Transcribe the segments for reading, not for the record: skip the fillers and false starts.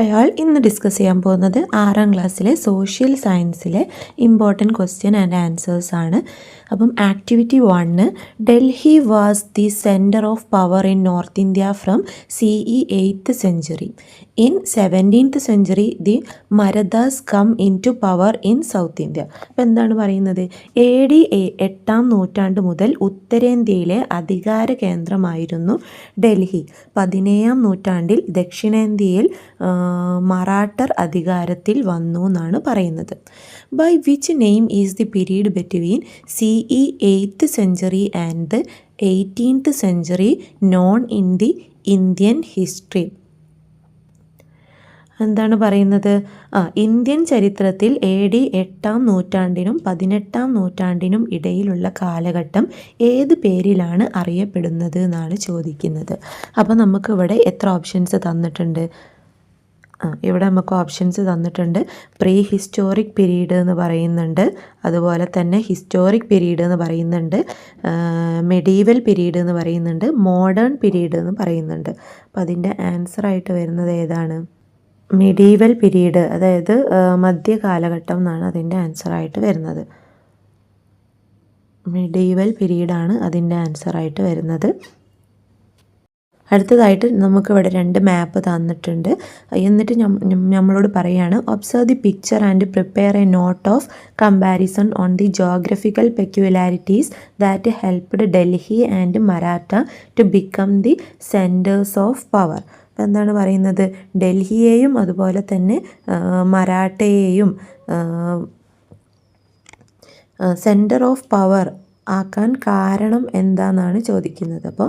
അയാൾ ഇന്ന് ഡിസ്കസ് ചെയ്യാൻ പോകുന്നത് 6ാം ക്ലാസ്സിലെ സോഷ്യൽ സയൻസിലെ ഇമ്പോർട്ടൻറ്റ് ക്വസ്റ്റ്യൻ ആൻഡ് ആൻസേഴ്സ് ആണ്. അപ്പം activity 1, Delhi was the centre of power in north India from CE 8th century. In 17th century the Marathas come into power in south India. അപ്പം എന്താണ് പറയുന്നത്? AD 8ാം നൂറ്റാണ്ട് മുതൽ ഉത്തരേന്ത്യയിലെ അധികാര കേന്ദ്രമായിരുന്നു ഡൽഹി. 17ാം നൂറ്റാണ്ടിൽ ദക്ഷിണേന്ത്യയിൽ മറാഠർ അധികാരത്തിൽ വന്നു എന്നാണ് പറയുന്നത്. By which name is the period between CE 8th century and the 18th century known in the Indian history? എന്താണ് പറയുന്നത്? ഇന്ത്യൻ ചരിത്രത്തിൽ AD 8ാം നൂറ്റാണ്ടിനും 18ാം നൂറ്റാണ്ടിനും ഇടയിലുള്ള കാലഘട്ടം ഏത് പേരിലാണ് അറിയപ്പെടുന്നത് എന്നാണ് ചോദിക്കുന്നത്. അപ്പോൾ നമുക്കിവിടെ എത്ര ഓപ്ഷൻസ് തന്നിട്ടുണ്ട്? ഇവിടെ നമുക്ക് ഓപ്ഷൻസ് തന്നിട്ടുണ്ട്. പ്രീ ഹിസ്റ്റോറിക് പീരീഡ് എന്ന് പറയുന്നുണ്ട്, അതുപോലെ തന്നെ ഹിസ്റ്റോറിക് പീരീഡ് എന്ന് പറയുന്നുണ്ട്, മെഡീവൽ പീരീഡ് എന്ന് പറയുന്നുണ്ട്, മോഡേൺ പീരീഡ് എന്ന് പറയുന്നുണ്ട്. അപ്പോൾ അതിൻ്റെ ആൻസറായിട്ട് വരുന്നത് ഏതാണ്? മെഡീവൽ പീരീഡ്, അതായത് മധ്യകാലഘട്ടം എന്നാണ് അതിൻ്റെ ആൻസറായിട്ട് വരുന്നത്. മെഡീവൽ പീരീഡാണ് അതിൻ്റെ ആൻസറായിട്ട് വരുന്നത്. അടുത്തതായിട്ട് നമുക്കിവിടെ 2 മാപ്പ് തന്നിട്ടുണ്ട്. എന്നിട്ട് നമ്മളോട് പറയുകയാണ്, observe the picture and prepare a note of comparison on the geographical peculiarities that helped Delhi and Maratha to become the centres of power. അപ്പോൾ എന്താണ് പറയുന്നത്? ഡൽഹിയെയും അതുപോലെ തന്നെ മറാഠയെയും സെൻറ്റർ ഓഫ് പവർ ആക്കാൻ കാരണം എന്താണെന്നാണ് ചോദിക്കുന്നത്. അപ്പോൾ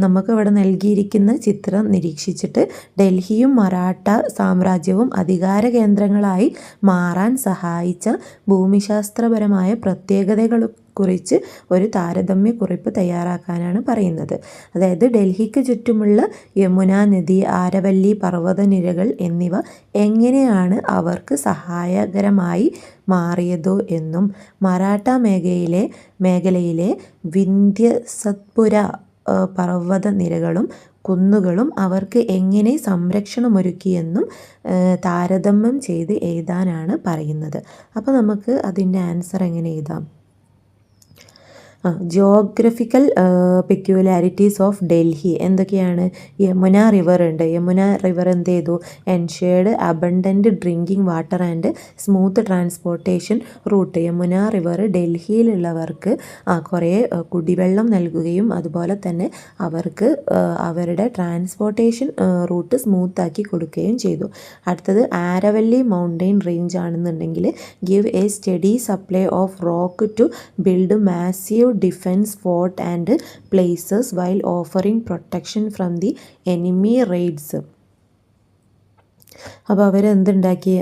നമുക്ക് ഇവിടെ നൽകിയിരിക്കുന്ന ചിത്രം നിരീക്ഷിച്ചിട്ട് ഡൽഹിയും മറാഠ സാമ്രാജ്യവും അധികാര കേന്ദ്രങ്ങളായി മാറാൻ സഹായിച്ച ഭൂമിശാസ്ത്രപരമായ പ്രത്യേകതകളെ കുറിച്ച് ഒരു താരതമ്യ കുറിപ്പ് തയ്യാറാക്കാനാണ് പറയുന്നത്. അതായത് ഡൽഹിക്ക് ചുറ്റുമുള്ള യമുന നദി, ആരവല്ലി പർവ്വതനിരകൾ എന്നിവ എങ്ങനെയാണ് അവർക്ക് സഹായകരമായി മാറിയതോ എന്നും മറാഠ മേഖലയിലെ വിന്ധ്യ സത്പുര പർവ്വതനിരകളും കുന്നുകളും അവർക്ക് എങ്ങനെ സംരക്ഷണമൊരുക്കിയെന്നും താരതമ്യം ചെയ്ത് എഴുതാനാണ് പറയുന്നത്. അപ്പോൾ നമുക്ക് അതിൻ്റെ ആൻസർ എങ്ങനെ എഴുതാം? ജിയോഗ്രഫിക്കൽ പെക്യുലാരിറ്റീസ് ഓഫ് ഡൽഹി എന്തൊക്കെയാണ്? യമുന റിവർ ഉണ്ട്. യമുന റിവർ എന്ത് ചെയ്തു? Ensured abundant drinking water and smooth transportation route. Yamuna river ഡൽഹിയിലുള്ളവർക്ക് കുറേ കുടിവെള്ളം നൽകുകയും അതുപോലെ തന്നെ അവർക്ക് അവരുടെ ട്രാൻസ്പോർട്ടേഷൻ റൂട്ട് സ്മൂത്താക്കി കൊടുക്കുകയും ചെയ്തു. അടുത്തത് ആരവല്ലി മൗണ്ടെയിൻ റേഞ്ച് ആണെന്നുണ്ടെങ്കിൽ give a steady supply of rock to build massive defence fort and places while offering protection from the enemy raids. അപ്പോൾ അവരെന്തുണ്ടാക്കി?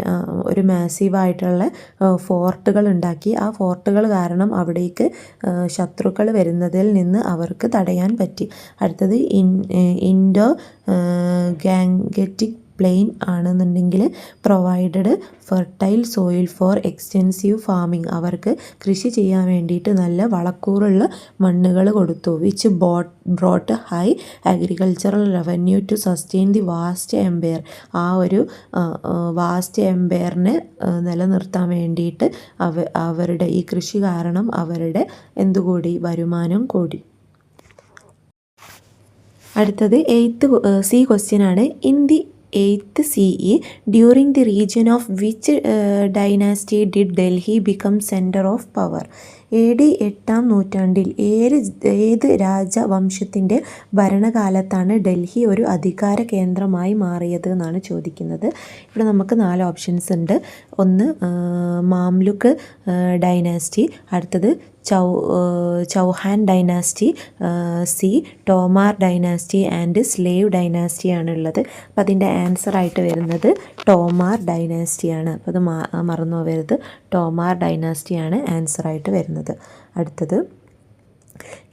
ഒരു മാസീവായിട്ടുള്ള ഫോർട്ടുകൾ ഉണ്ടാക്കി. ആ ഫോർട്ടുകൾ കാരണം അവിടേക്ക് ശത്രുക്കൾ വരുന്നതിൽ നിന്ന് അവർക്ക് തടയാൻ പറ്റി. അടുത്തത് ഇൻഡോ ഗാംഗറ്റിക് പ്ലെയിൻ ആണെന്നുണ്ടെങ്കിൽ provided fertile soil for extensive farming. അവർക്ക് കൃഷി ചെയ്യാൻ വേണ്ടിയിട്ട് നല്ല വളക്കൂറുള്ള മണ്ണുകൾ കൊടുത്തു. Which brought high agricultural revenue to sustain the vast empire. ആ ഒരു വാസ്റ്റ് എംപയറിനെ നിലനിർത്താൻ വേണ്ടിയിട്ട് അവരുടെ ഈ കൃഷി കാരണം അവരുടെ എന്തുകൂടി? വരുമാനം കൂടി. അടുത്തത് 8th C ക്വസ്റ്റ്യൻ ആണ്. In the 8th CE during the region of which dynasty did Delhi become center of power? AD 8ാം നൂറ്റാണ്ടിൽ ഏത് രാജവംശത്തിൻ്റെ ഭരണകാലത്താണ് ഡൽഹി ഒരു അധികാര കേന്ദ്രമായി മാറിയത് എന്നാണ് ചോദിക്കുന്നത്. ഇവിടെ നമുക്ക് 4 ഓപ്ഷൻസ് ഉണ്ട്. ഒന്ന് മാംലുക്ക് ഡൈനാസ്റ്റി, അടുത്തത് Chauhan dynasty, c Tomar dynasty and slave dynasty ആണുള്ളത്. അപ്പം അതിൻ്റെ ആൻസറായിട്ട് വരുന്നത് ടോമാർ ഡൈനാസ്റ്റിയാണ്. അപ്പോൾ അത് മറന്നു പോകരുത്. ടോമാർ ഡൈനാസ്റ്റിയാണ് ആൻസറായിട്ട് വരുന്നത്. അടുത്തത്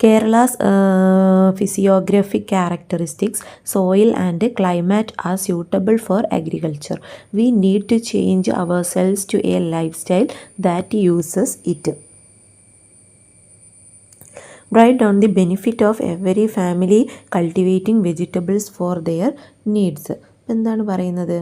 Kerala's physiographic characteristics, soil and climate are suitable for agriculture. We need to change ourselves to a lifestyle that uses it. Write down the benefit of every family cultivating vegetables for their needs. എന്താണ് പറയുന്നത്?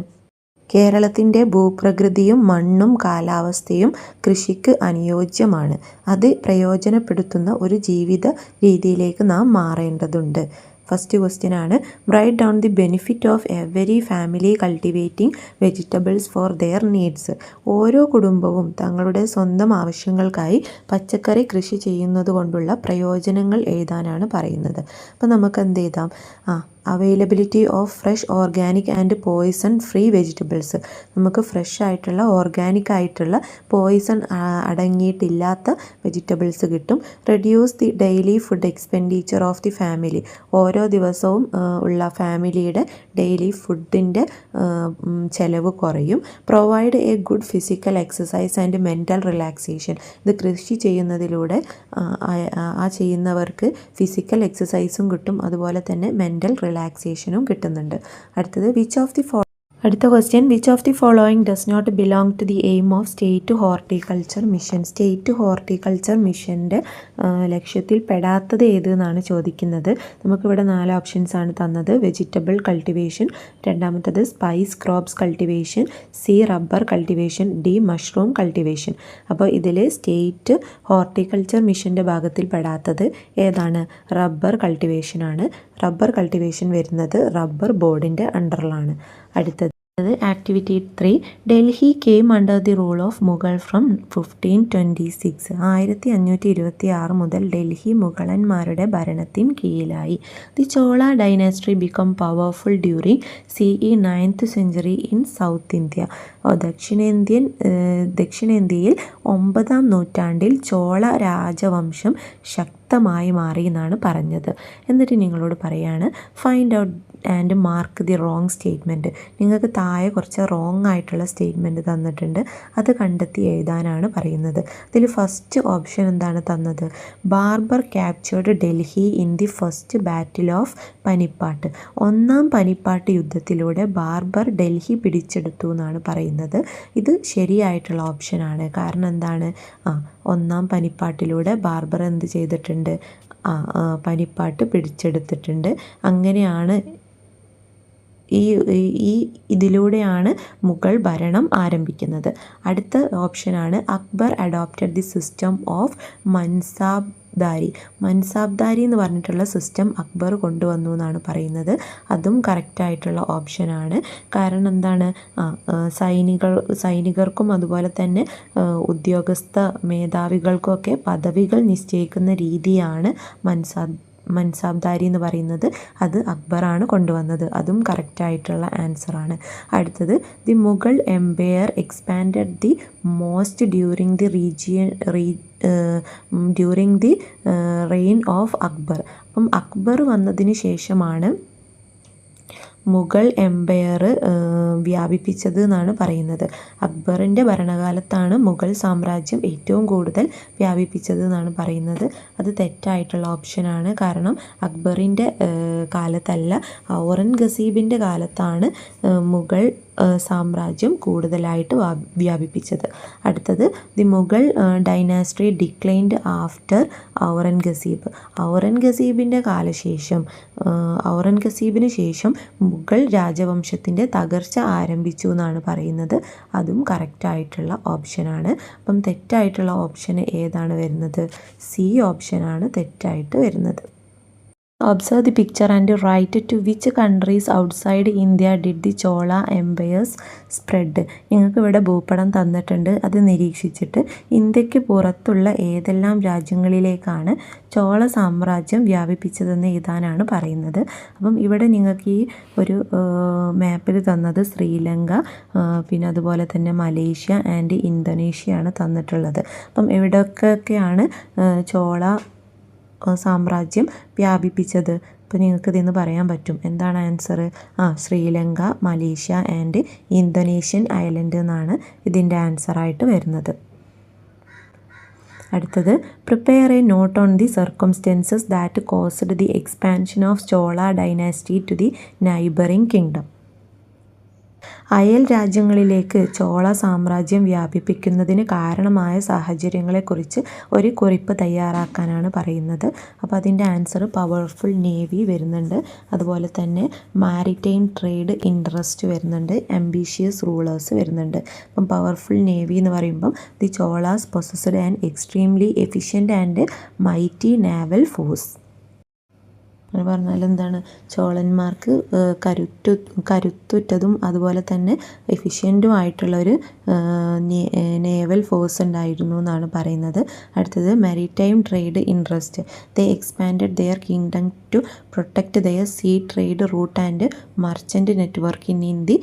കേരളത്തിൻ്റെ ഭൂപ്രകൃതിയും മണ്ണും കാലാവസ്ഥയും കൃഷിക്ക് അനുയോജ്യമാണ്. അത് പ്രയോജനപ്പെടുത്തുന്ന ഒരു ജീവിത രീതിയിലേക്ക് നാം മാറേണ്ടതുണ്ട്. ഫസ്റ്റ് ക്വസ്റ്റ്യൻ ആണ്, write down the benefit of every family cultivating vegetables for their needs. ഓരോ കുടുംബവും തങ്ങളുടെ സ്വന്തം ആവശ്യങ്ങൾക്കായി പച്ചക്കറി കൃഷി ചെയ്യുന്നത് കൊണ്ടുള്ള പ്രയോജനങ്ങൾ എഴുതാനാണ് പറയുന്നത്. അപ്പോൾ നമുക്ക് എന്ത് എഴുതാം? Availability of fresh organic and poison free vegetables. നമുക്ക് ഫ്രഷ് ആയിട്ടുള്ള ഓർഗാനിക് ആയിട്ടുള്ള പോയിസൺ അടങ്ങിയിട്ടില്ലാത്ത വെജിറ്റബിൾസ് കിട്ടും. Reduce the daily food expenditure of the family. ഓരോ ദിവസവും ഉള്ള ഫാമിലിയുടെ ഡെയിലി ഫുഡിൻ്റെ ചിലവ് കുറയും. Provide a good physical exercise and mental relaxation. ഇത് കൃഷി ചെയ്യുന്നതിലൂടെ ചെയ്യുന്നവർക്ക് ഫിസിക്കൽ എക്സസൈസും കിട്ടും, അതുപോലെ തന്നെ മെൻ്റൽ റിലാക്സേഷനും കിട്ടുന്നുണ്ട്. അടുത്ത question, which of the following does not belong to the aim of state horticulture mission. State horticulture മിഷൻ്റെ ലക്ഷ്യത്തിൽ പെടാത്തത് ഏത് എന്നാണ് ചോദിക്കുന്നത്. നമുക്കിവിടെ 4 ഓപ്ഷൻസ് ആണ് തന്നത്. വെജിറ്റബിൾ കൾട്ടിവേഷൻ, രണ്ടാമത്തത് spice crops cultivation, c rubber cultivation, d mushroom cultivation. അപ്പോൾ ഇതിൽ സ്റ്റേറ്റ് ഹോർട്ടിക്കൾച്ചർ മിഷൻ്റെ ഭാഗത്തിൽ പെടാത്തത് ഏതാണ്? റബ്ബർ കൾട്ടിവേഷനാണ്. റബ്ബർ കൾട്ടിവേഷൻ വരുന്നത് റബ്ബർ ബോർഡിൻ്റെ അണ്ടറിലാണ്. അടുത്തത് activity 3, Delhi came under the rule of Mughal from 1526. 1526 മുതൽ ഡൽഹി മുഗളന്മാരുടെ ഭരണത്തിന് കീഴിലായി. The Chola dynasty become powerful during CE 9th century in south India. ദക്ഷിണേന്ത്യയിൽ 9ാം നൂറ്റാണ്ടിൽ ചോള രാജവംശം ശക്തമായി മാറി എന്നാണ് പറഞ്ഞത്. എന്നിട്ട് നിങ്ങളോട് പറയാണ്, find out and mark the wrong statement. നിങ്ങൾക്ക് താഴെ കുറച്ച് റോങ് ആയിട്ടുള്ള സ്റ്റേറ്റ്മെൻറ്റ് തന്നിട്ടുണ്ട്, അത് കണ്ടെത്തി എഴുതാനാണ് പറയുന്നത്. ഇതിൽ ഫസ്റ്റ് ഓപ്ഷൻ എന്താണ് തന്നത്? Babur captured Delhi in the first battle of Panipat. 1ാം പനിപ്പാട്ട് യുദ്ധത്തിലൂടെ ബാർബർ ഡൽഹി പിടിച്ചെടുത്തു എന്നാണ് പറയുന്നത്. ഇത് ശരിയായിട്ടുള്ള ഓപ്ഷനാണ്. കാരണം എന്താണ്? 1ാം പനിപ്പാട്ടിലൂടെ ബാർബർ എന്ത് ചെയ്തിട്ടുണ്ട്? പനിപ്പാട്ട് പിടിച്ചെടുത്തിട്ടുണ്ട്. അങ്ങനെയാണ് ഇതിലൂടെയാണ് മുഗൾ ഭരണം ആരംഭിക്കുന്നത്. അടുത്ത ഓപ്ഷനാണ്, Akbar adopted the system of Mansabdari എന്ന് പറഞ്ഞിട്ടുള്ള സിസ്റ്റം അക്ബർ കൊണ്ടുവന്നു എന്നാണ് പറയുന്നത്. അതും കറക്റ്റായിട്ടുള്ള ഓപ്ഷനാണ്. കാരണം എന്താണ്? സൈനികർക്കും അതുപോലെ തന്നെ ഉദ്യോഗസ്ഥ മേധാവികൾക്കൊക്കെ പദവികൾ നിശ്ചയിക്കുന്ന രീതിയാണ് മൻസാബ്ദാരി എന്ന് പറയുന്നത്. അത് അക്ബറാണ് കൊണ്ടുവന്നത്. അതും കറക്റ്റായിട്ടുള്ള ആൻസറാണ്. അടുത്തത്, the Mughal empire expanded the most during the reign of Akbar. അപ്പം അക്ബർ വന്നതിന് ശേഷമാണ് മുഗൾ എംപയർ വ്യാപിപ്പിച്ചത് എന്നാണ് പറയുന്നത്. അക്ബറിൻ്റെ ഭരണകാലത്താണ് മുഗൾ സാമ്രാജ്യം ഏറ്റവും കൂടുതൽ വ്യാപിപ്പിച്ചത് എന്നാണ് പറയുന്നത്. അത് തെറ്റായിട്ടുള്ള ഓപ്ഷനാണ്. കാരണം അക്ബറിൻ്റെ കാലത്തല്ല, ഔറംഗസീബിൻ്റെ കാലത്താണ് മുഗൾ സാമ്രാജ്യം കൂടുതലായിട്ട് വ്യാപിപ്പിച്ചത്. അടുത്തത്, the Mughal dynasty declined after Aurangzeb. ഔറംഗസീബിന് ശേഷം മുഗൾ രാജവംശത്തിൻ്റെ തകർച്ച ആരംഭിച്ചു എന്നാണ് പറയുന്നത്. അതും കറക്റ്റായിട്ടുള്ള ഓപ്ഷനാണ്. അപ്പം തെറ്റായിട്ടുള്ള ഓപ്ഷൻ ഏതാണ് വരുന്നത്? സി ഓപ്ഷനാണ് തെറ്റായിട്ട് വരുന്നത്. Observe the picture and write to which countries outside India did the Chola empires spread. നിങ്ങൾക്ക് ഇവിടെ ഭൂപടം തന്നിട്ടുണ്ട്. അത് നിരീക്ഷിച്ചിട്ട് ഇന്ത്യക്ക് പുറത്തുള്ള ഏതെല്ലാം രാജ്യങ്ങളിലേക്കാണ് ചോള സാമ്രാജ്യം വ്യാപിപ്പിച്ചതെന്ന് എഴുതാനാണ് പറയുന്നത്. അപ്പം ഇവിടെ നിങ്ങൾക്ക് ഈ ഒരു മാപ്പിൽ തന്നത് ശ്രീലങ്ക, പിന്നെ അതുപോലെ തന്നെ മലേഷ്യ ആൻഡ് ഇന്തോനേഷ്യയാണ് തന്നിട്ടുള്ളത്. അപ്പം എവിടെയൊക്കെയാണ് ചോള സാമ്രാജ്യം വ്യാപിപ്പിച്ചത്? അപ്പോൾ നിങ്ങൾക്ക് ഇതിന്ന് പറയാൻ പറ്റും. എന്താണ് answer? Sri Lanka, Malaysia and Indonesian island എന്നാണ് ഇതിൻ്റെ ആൻസറായിട്ട് വരുന്നത്. അടുത്തത്, prepare a note on the circumstances that caused the expansion of Chola dynasty to the neighbouring kingdom. അയൽ രാജ്യങ്ങളിലേക്ക് ചോള സാമ്രാജ്യം വ്യാപിപ്പിക്കുന്നതിന് കാരണമായ സാഹചര്യങ്ങളെക്കുറിച്ച് ഒരു കുറിപ്പ് തയ്യാറാക്കാനാണ് പറയുന്നത്. അപ്പോൾ അതിൻ്റെ ആൻസർ പവർഫുൾ നേവി വരുന്നുണ്ട്, അതുപോലെ തന്നെ മാരിടൈം ട്രേഡ് ഇൻട്രസ്റ്റ് വരുന്നുണ്ട്, ആംബിഷ്യസ് റൂളേഴ്സ് വരുന്നുണ്ട്. അപ്പം പവർഫുൾ നേവി എന്ന് പറയുമ്പം the Cholas possessed and extremely efficient and mighty naval force. എന്ന് പറഞ്ഞാൽ എന്താണ്, ചോളന്മാർക്ക് കരുത്തുറ്റതും അതുപോലെ തന്നെ എഫിഷ്യൻറ്റുമായിട്ടുള്ളൊരു നേവൽ ഫോഴ്സ് ഉണ്ടായിരുന്നു എന്നാണ് പറയുന്നത്. അടുത്തത് maritime trade interest. They expanded their kingdom to protect their sea trade route and merchant network in the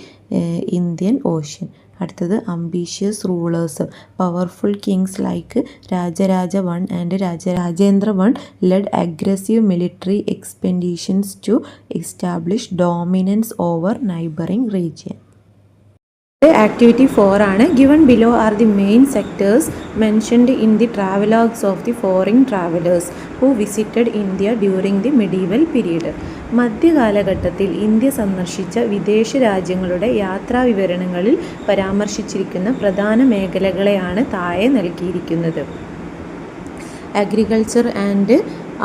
Indian ocean. അടുത്തത് ambitious rulers. Powerful kings like Rajaraja one and Rajendra one led aggressive military expeditions to establish dominance over neighbouring region. Activity 4 ആണ്. Given below are the main sectors mentioned in the travelogues of the foreign travellers who visited India during the medieval period. മധ്യകാലഘട്ടത്തിൽ India സന്ദർശിച്ച വിദേശ രാജ്യങ്ങളുടെ യാത്രാ വിവരണങ്ങളിൽ പരാമർശിച്ചിരിക്കുന്ന പ്രധാന മേഖലകളെയാണ് താഴെ നൽകിയിരിക്കുന്നത്. Agriculture and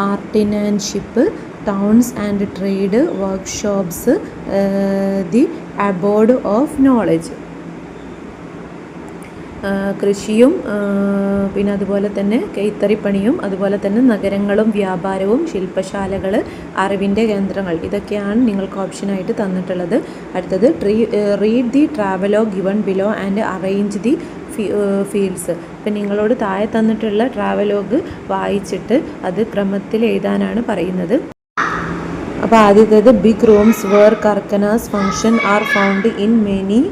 artisanship, towns and trade, workshops, the abode of knowledge. കൃഷിയും പിന്നെ അതുപോലെ തന്നെ കൈത്തറിപ്പണിയും അതുപോലെ തന്നെ നഗരങ്ങളും വ്യാപാരവും ശില്പശാലകൾ, അറിവിൻ്റെ കേന്ദ്രങ്ങൾ, ഇതൊക്കെയാണ് നിങ്ങൾക്ക് ഓപ്ഷനായിട്ട് തന്നിട്ടുള്ളത്. അടുത്തത് read the travelogue given below and arrange the fields. ഇപ്പം നിങ്ങളോട് താഴെ തന്നിട്ടുള്ള ട്രാവലോഗ് വായിച്ചിട്ട് അത് ക്രമത്തിൽ എഴുതാനാണ് പറയുന്നത്. അപ്പോൾ ആദ്യത്തേത് big rooms where karkhanas function are found in many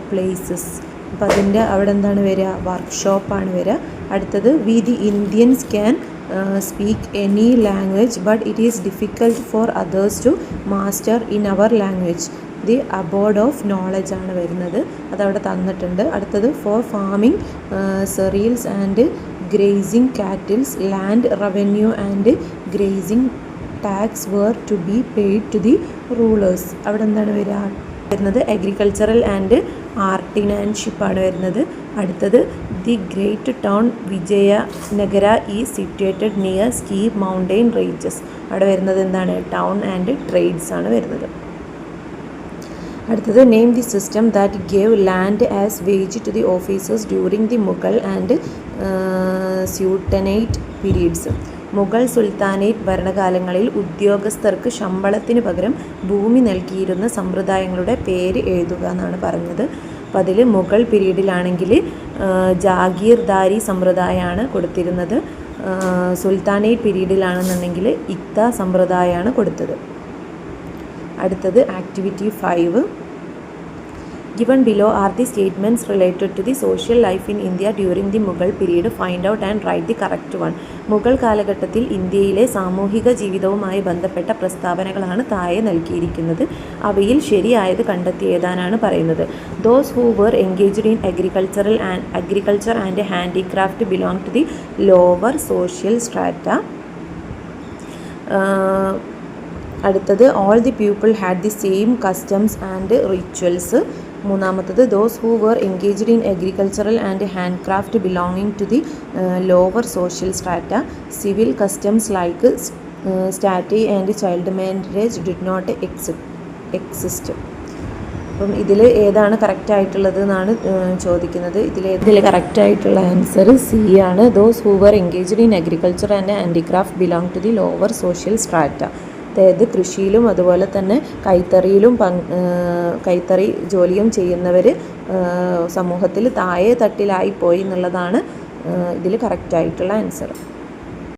places. അപ്പോൾ അതിൻ്റെ അവിടെ എന്താണ് വരിക, വർക്ക്ഷോപ്പാണ് വരിക. അടുത്തത് we the Indians can speak any language but it is difficult for others to master in our language. The abode of knowledge ആണ് വരുന്നത്, അതവിടെ തന്നിട്ടുണ്ട്. അടുത്തത് for farming cereals and grazing cattles land revenue and grazing tax were to be paid to the rulers. അവിടെ എന്താണ് വരുന്നത്, agricultural and ആർട്ടിസാൻഷിപ്പാണ് വരുന്നത്. അടുത്തത് the great town Vijayanagara is situated near ski mountain ranges. അവിടെ വരുന്നത് എന്താണ്, ടൗൺ ആൻഡ് ട്രേഡ്സ് ആണ് വരുന്നത്. അടുത്തത് name the system that gave land as wage to the officers during the Mughal and sultanate periods. Mughal sultanate ഭരണകാലങ്ങളിൽ ഉദ്യോഗസ്ഥർക്ക് ശമ്പളത്തിന് പകരം ഭൂമി നൽകിയിരുന്ന സമ്പ്രദായങ്ങളുടെ പേര് എഴുതുക എന്നാണ് പറഞ്ഞത്. അപ്പോൾ അതിൽ മുഗൾ പീരീഡിലാണെങ്കിൽ ജാഗീർദാരി സമ്പ്രദായമാണ് കൊടുത്തിരുന്നത്. സുൽത്താനേറ്റ് പീരീഡിലാണെന്നുണ്ടെങ്കിൽ ഇക്ത സമ്പ്രദായമാണ് കൊടുത്തത്. അടുത്തത് activity 5. Given below are the statements related to the social life in India during the Mughal period. Find out and write the correct one. Mughal കാലഘട്ടത്തിൽ ഇന്ത്യയിലെ സാമൂഹിക ജീവിതവുമായി ബന്ധപ്പെട്ട പ്രസ്താവനകളാണ് താഴെ നൽകിയിരിക്കുന്നത്. അവയിൽ ശരിയായത് കണ്ടെത്തി എഴുതാനാണ് പറയുന്നത്. Those who were engaged in agriculture and handicraft belong to the lower social strata. അടുത്തത് all the people had the same customs and rituals. മൂന്നാമത്തത് those who were engaged in agricultural and handcraft belonging to the lower social strata. Civil customs like stati and child marriage did not exist. അപ്പം ഇതിൽ ഏതാണ് correct ആയിട്ടുള്ളത് എന്നാണ് ചോദിക്കുന്നത്. ഇതിൽ correct ആയിട്ടുള്ള answer C ആണ്. those who were engaged in agriculture and handicraft belong to the lower social strata. അതായത് കൃഷിയിലും അതുപോലെ തന്നെ കൈത്തറി ജോലിയും ചെയ്യുന്നവർ സമൂഹത്തിൽ താഴെ തട്ടിലായി പോയി എന്നുള്ളതാണ് ഇതിൽ കറക്റ്റായിട്ടുള്ള ആൻസർ.